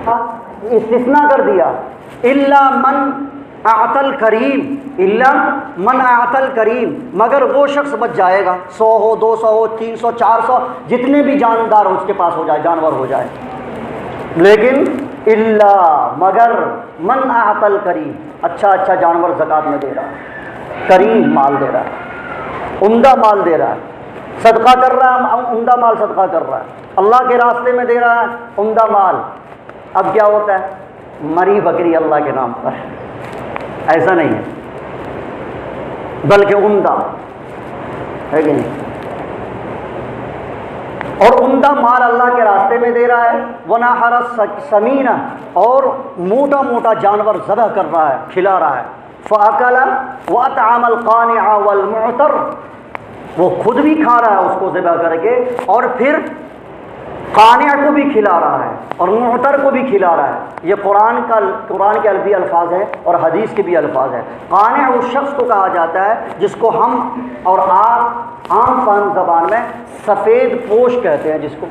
استثناء کر دیا، الا من اعطل کریم، الا من اعطل کریم، مگر وہ شخص بچ جائے گا، 100 ہو 200 ہو 300 400 جتنے بھی جاندار ہو اس کے پاس ہو جائے، جانور ہو جائے، لیکن الا مگر من اعطل کریم، اچھا جانور زکوٰۃ میں دے رہا ہے، کریم مال دے رہا ہے، عمدہ مال دے رہا ہے، صدقہ کر رہا ہے، عمدہ مال صدقہ کر رہا ہے، اللہ کے راستے میں دے رہا ہے عمدہ مال۔ اب کیا ہوتا ہے؟ مری بکری اللہ کے نام پر، ایسا نہیں ہے، بلکہ عمدہ ہے کہ نہیں، اور عمدہ مال اللہ کے راستے میں دے رہا ہے، وَنَحَرَ السَّمِينَ، اور موٹا موٹا جانور ذبح کر رہا ہے، کھلا رہا ہے، فَأَكَلَ وَأَطْعَمَ الْقَانِعَ وَالْمُعْتَرَّ، وہ خود بھی کھا رہا ہے اس کو ذبح کر کے، اور پھر قانع کو بھی کھلا رہا ہے اور معتر کو بھی کھلا رہا ہے۔ یہ قرآن کے عربی الفاظ ہیں اور حدیث کے بھی الفاظ ہیں۔ قانع اس شخص کو کہا جاتا ہے جس کو ہم اور آپ عام فہم زبان میں سفید پوش کہتے ہیں، جس کو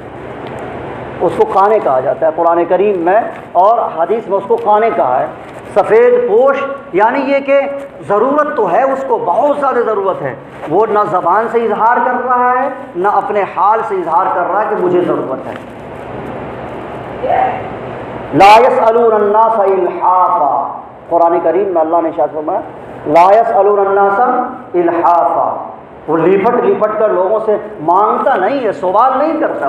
اس کو قانع کہا جاتا ہے قرآن کریم میں، اور حدیث میں اس کو قانع کہا ہے، سفید پوش، یعنی یہ کہ ضرورت تو ہے اس کو، بہت زیادہ ضرورت ہے، وہ نہ زبان سے اظہار کر رہا ہے نہ اپنے حال سے اظہار کر رہا ہے کہ مجھے ضرورت ہے۔ لا يسألون الناس الحافا، قرآن کریم میں اللہ نے ارشاد فرمایا لا يسألون الناس الحافا، وہ لپٹ کر لوگوں سے مانگتا نہیں ہے، سوال نہیں کرتا،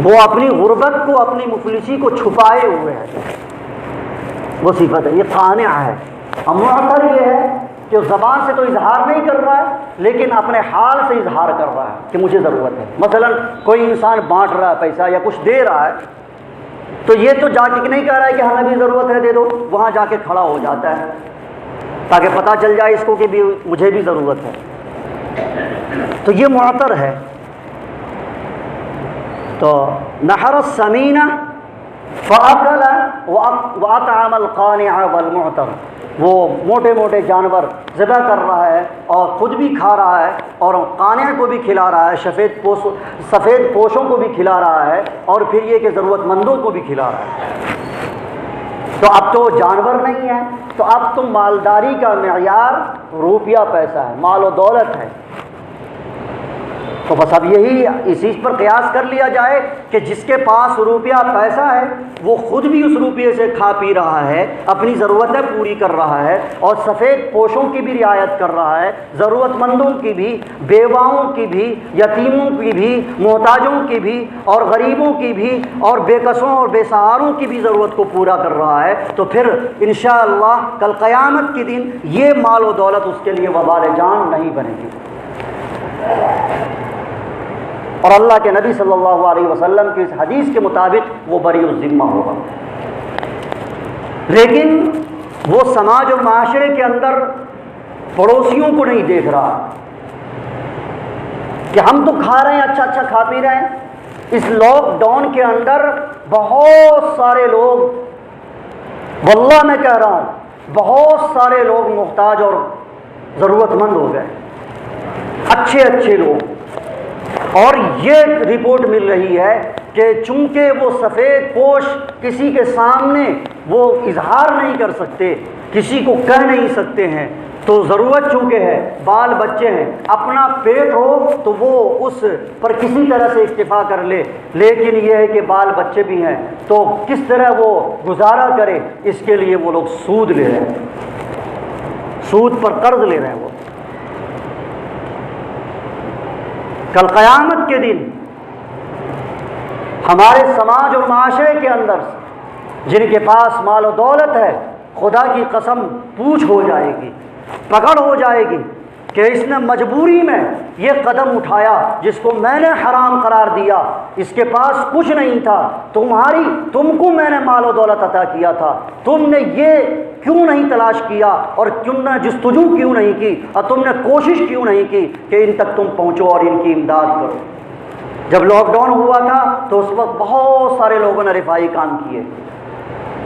وہ اپنی غربت کو، اپنی مفلسی کو چھپائے ہوئے ہے، وہ صفت ہے، یہ قانع ہے۔ معتر یہ ہے کہ زبان سے تو اظہار نہیں کر رہا ہے لیکن اپنے حال سے اظہار کر رہا ہے کہ مجھے ضرورت ہے۔ مثلا کوئی انسان بانٹ رہا ہے پیسہ یا کچھ دے رہا ہے تو یہ تو جا کے نہیں کہہ رہا ہے کہ ہمیں بھی ضرورت ہے دے دو، وہاں جا کے کھڑا ہو جاتا ہے تاکہ پتہ چل جائے اس کو کہ بھی مجھے بھی ضرورت ہے، تو یہ معتر ہے۔ تو نحر السمین فاکل واطعم القانع والمعتر، وہ موٹے موٹے جانور ذبح کر رہا ہے اور خود بھی کھا رہا ہے اور قانع کو بھی کھلا رہا ہے، سفید پوشوں کو بھی کھلا رہا ہے، اور پھر یہ کہ ضرورت مندوں کو بھی کھلا رہا ہے۔ تو اب تو جانور نہیں ہے، تو اب تو مالداری کا معیار روپیہ پیسہ ہے، مال و دولت ہے۔ تو بس اب یہی اسی پر قیاس کر لیا جائے کہ جس کے پاس روپیہ پیسہ ہے وہ خود بھی اس روپیے سے کھا پی رہا ہے، اپنی ضرورتیں پوری کر رہا ہے، اور سفید پوشوں کی بھی رعایت کر رہا ہے، ضرورت مندوں کی بھی، بیواؤں کی بھی، یتیموں کی بھی، محتاجوں کی بھی، اور غریبوں کی بھی، اور بے کسوں اور بے سہاروں کی بھی ضرورت کو پورا کر رہا ہے، تو پھر انشاءاللہ کل قیامت کے دن یہ مال و دولت اس کے لیے وبال جان نہیں بنے گی، اور اللہ کے نبی صلی اللہ علیہ وسلم کی اس حدیث کے مطابق وہ بری الذمہ ہوگا۔ لیکن وہ سماج اور معاشرے کے اندر پڑوسیوں کو نہیں دیکھ رہا کہ ہم تو کھا رہے ہیں، اچھا کھا پی رہے ہیں۔ اس لاک ڈاؤن کے اندر بہت سارے لوگ، واللہ میں کہہ رہا ہوں بہت سارے لوگ محتاج اور ضرورت مند ہو گئے، اچھے لوگ، اور یہ رپورٹ مل رہی ہے کہ چونکہ وہ سفید پوش کسی کے سامنے وہ اظہار نہیں کر سکتے، کسی کو کہہ نہیں سکتے ہیں، تو ضرورت چونکہ ہے، بال بچے ہیں، اپنا پیٹ ہو تو وہ اس پر کسی طرح سے اکتفا کر لے، لیکن یہ ہے کہ بال بچے بھی ہیں تو کس طرح وہ گزارا کرے، اس کے لیے وہ لوگ سود لے رہے ہیں، سود پر قرض لے رہے ہیں۔ وہ کل قیامت کے دن ہمارے سماج اور معاشرے کے اندر جن کے پاس مال و دولت ہے، خدا کی قسم پوچھ ہو جائے گی، پکڑ ہو جائے گی کہ اس نے مجبوری میں یہ قدم اٹھایا جس کو میں نے حرام قرار دیا، اس کے پاس کچھ نہیں تھا، تم کو میں نے مال و دولت عطا کیا تھا، تم نے یہ کیوں نہیں تلاش کیا اور تم نے جستجو کیوں نہیں کی اور تم نے کوشش کیوں نہیں کی کہ ان تک تم پہنچو اور ان کی امداد کرو۔ جب لاک ڈاؤن ہوا تھا تو اس وقت بہت سارے لوگوں نے رفاہی کام کیے،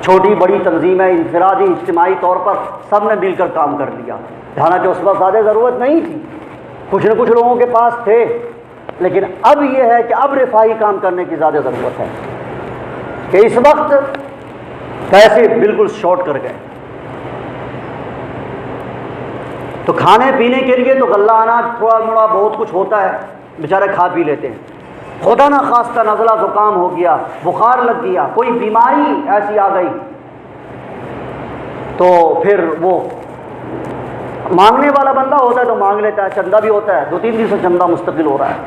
چھوٹی بڑی تنظیمیں، انفرادی اجتماعی طور پر سب نے مل کر کام کر لیا، حالانکہ اس وقت زیادہ ضرورت نہیں تھی، کچھ نہ کچھ لوگوں کے پاس تھے، لیکن اب یہ ہے کہ اب رفاہی کام کرنے کی زیادہ ضرورت ہے۔ کہ اس وقت پیسے بالکل شارٹ کر گئے، تو کھانے پینے کے لیے تو غلہ اناج تھوڑا موڑا بہت کچھ ہوتا ہے، بیچارے کھا پی لیتے ہیں۔ خدا نہ خواستہ نزلہ زکام ہو گیا، بخار لگ گیا، کوئی بیماری ایسی آ گئی، تو پھر وہ مانگنے والا بندہ ہوتا ہے تو مانگ لیتا ہے، چندہ بھی ہوتا ہے، 2-3 دن سے چندہ مستقل ہو رہا ہے،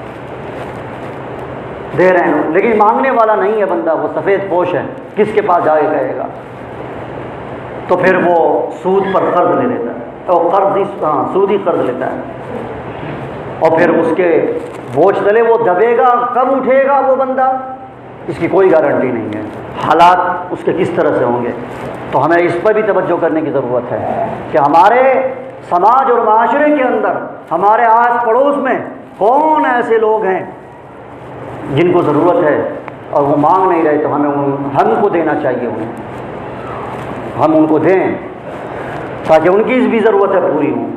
دے رہے ہیں، لیکن مانگنے والا نہیں ہے بندہ، وہ سفید پوش ہے، کس کے پاس جائے گئے گا؟ تو پھر وہ سود پر قرض لے لیتا ہے، سودی قرض لیتا ہے، اور پھر اس کے بوجھ تلے وہ دبے گا، کب اٹھے گا وہ بندہ، اس کی کوئی گارنٹی نہیں ہے، حالات اس کے کس طرح سے ہوں گے۔ تو ہمیں اس پر بھی توجہ کرنے کی ضرورت ہے کہ ہمارے سماج اور معاشرے کے اندر، ہمارے آس پڑوس میں کون ایسے لوگ ہیں جن کو ضرورت ہے اور وہ مانگ نہیں رہے، تو ہم کو دینا چاہیے، ہم ان کو دیں تاکہ ان کی بھی ضرورتیں پوری ہوں۔